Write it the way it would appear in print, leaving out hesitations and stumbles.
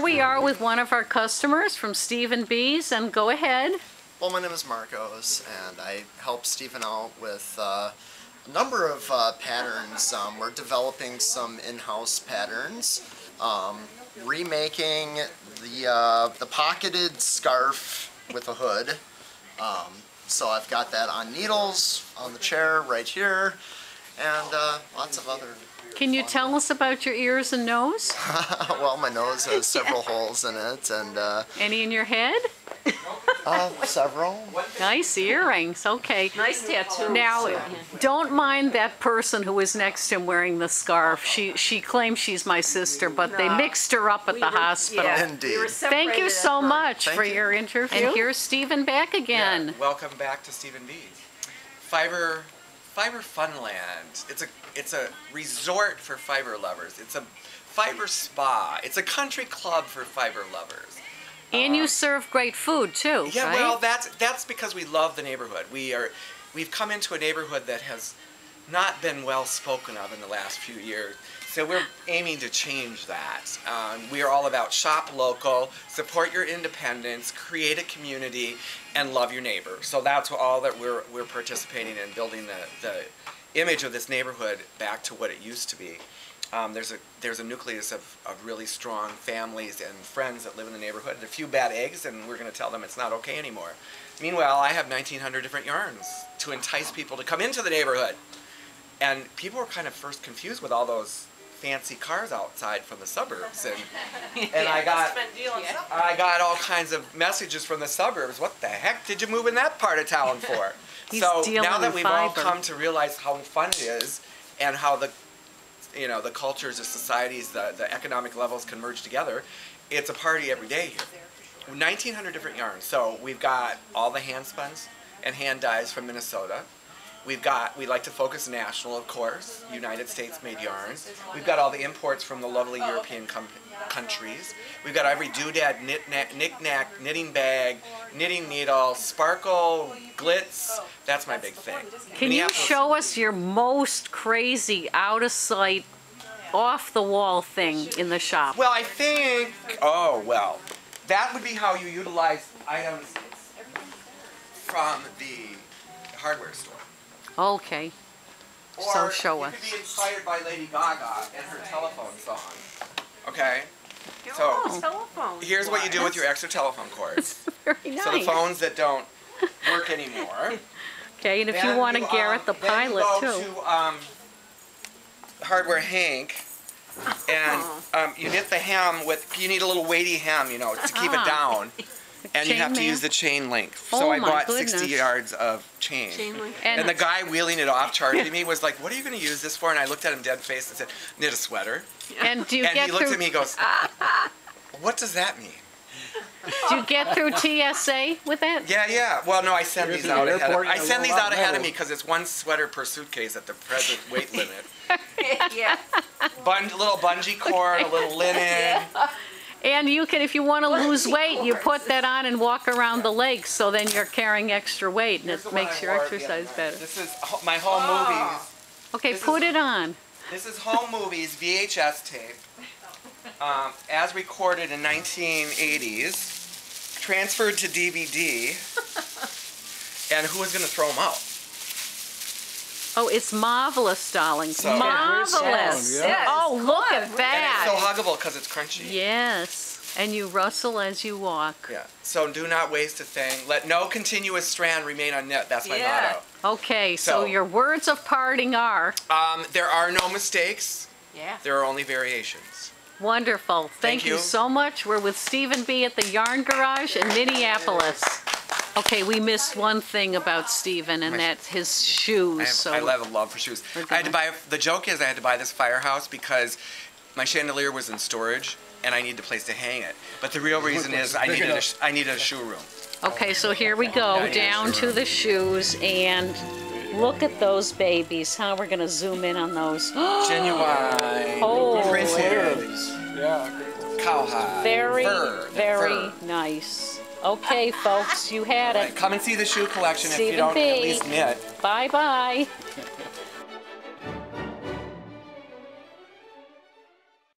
here we are with one of our customers from StevenBe's, and go ahead. Well, my name is Marcos, and I help Steven out with a number of patterns. We're developing some in-house patterns, remaking the pocketed scarf with a hood. So I've got that on needles on the chair right here, and lots of other. Can you tell us about your ears and nose? Well, my nose has several holes in it, and Any in your head? several. Nice earrings. Okay. Nice tattoo. Now, don't mind that person who is next to him wearing the scarf. She claims she's my sister, but they mixed her up at the hospital. Yeah, Indeed. Thank you so much for you. your interview. And here's Steven back again. Yeah, welcome back to StevenBe. Fiber Funland. It's a resort for fiber lovers. It's a fiber spa. It's a country club for fiber lovers. And you serve great food too, Yeah, right? well, that's because we love the neighborhood. We've come into a neighborhood that has not been well spoken of in the last few years. So we're aiming to change that. We are all about shop local, support your independence, create a community, and love your neighbor. So that's all that we're participating in, building the image of this neighborhood back to what it used to be. There's a nucleus of really strong families and friends that live in the neighborhood, and a few bad eggs, and we're going to tell them it's not okay anymore. Meanwhile, I have 1,900 different yarns to entice people to come into the neighborhood. And people were kind of first confused with all those fancy cars outside from the suburbs, and I got all kinds of messages from the suburbs. What the heck did you move in that part of town for? So now that we've all come to realize how fun it is, and how the cultures, the societies, the economic levels can merge together, it's a party every day here. 1,900 different yarns. So we've got all the hand spuns and hand dyes from Minnesota. We like to focus national, of course, United States made yarns. We've got all the imports from the lovely European countries. We've got every doodad, knick-knack, knitting bag, knitting needle, sparkle, glitz. That's my big thing. Can you show us your most crazy, out-of-sight, off-the-wall thing in the shop? Well, I think, that would be how you utilize items from the hardware store. Okay. Or So show us. you could be inspired by Lady Gaga and her telephone song. Okay? So Telephone. here's what you do with your extra telephone cords. Very nice. So the phones that don't work anymore. Okay, and if Then you want to Garrett the pilot then you too. go to Hardware Hank, and you knit the hem with. You need a little weighty hem, to keep it down. And you have to use the chain link. So I bought 60 yards of chain. And the guy wheeling it off charging me was like, "What are you going to use this for?" And I looked at him dead faced and said, "Knit a sweater." And do you And get he looked through? at me and goes, "What does that mean?" Do you get through TSA with that? Yeah. Well, no, I send these out ahead of me. I send these out ahead of metal. me because it's one sweater per suitcase at the present weight limit. Yeah. Little bungee cord, a little linen. And you can, if you want to lose weight, you put that on and walk around the lake, so then you're carrying extra weight, and Here's it the one makes I your wore exercise the other night. better. This is my home movies. Okay, This put is- it on. This is home movies VHS tape, as recorded in 1980s, transferred to DVD, and who was going to throw them out? Oh, it's marvelous, darling. So- Marvelous. Yeah. Oh, look at And that. it's so huggable because it's crunchy. Yes. And you rustle as you walk. Yeah. So do not waste a thing. Let no continuous strand remain unknit. That's my motto. Okay, so So- your words of parting are There are no mistakes. Yeah. There are only variations. wonderful. Thank you you. so much. We're with StevenBe at the Yarn Garage in Minneapolis. Okay, we missed one thing about Steven, and that's his shoes. I have a love for shoes. I had to buy. The joke is I had to buy this firehouse because my chandelier was in storage and I needed a place to hang it. But the real reason is I needed a shoe room. Okay, so here we go, down to the shoes, and look at those babies. How we're gonna zoom in on those. Genuine. Oh, Printed. Yeah. Cowhide. very, Fur. very Fur. nice. Okay, folks, you had it. Come and see the shoe collection if you Steven don't B. at least knit. Bye-bye.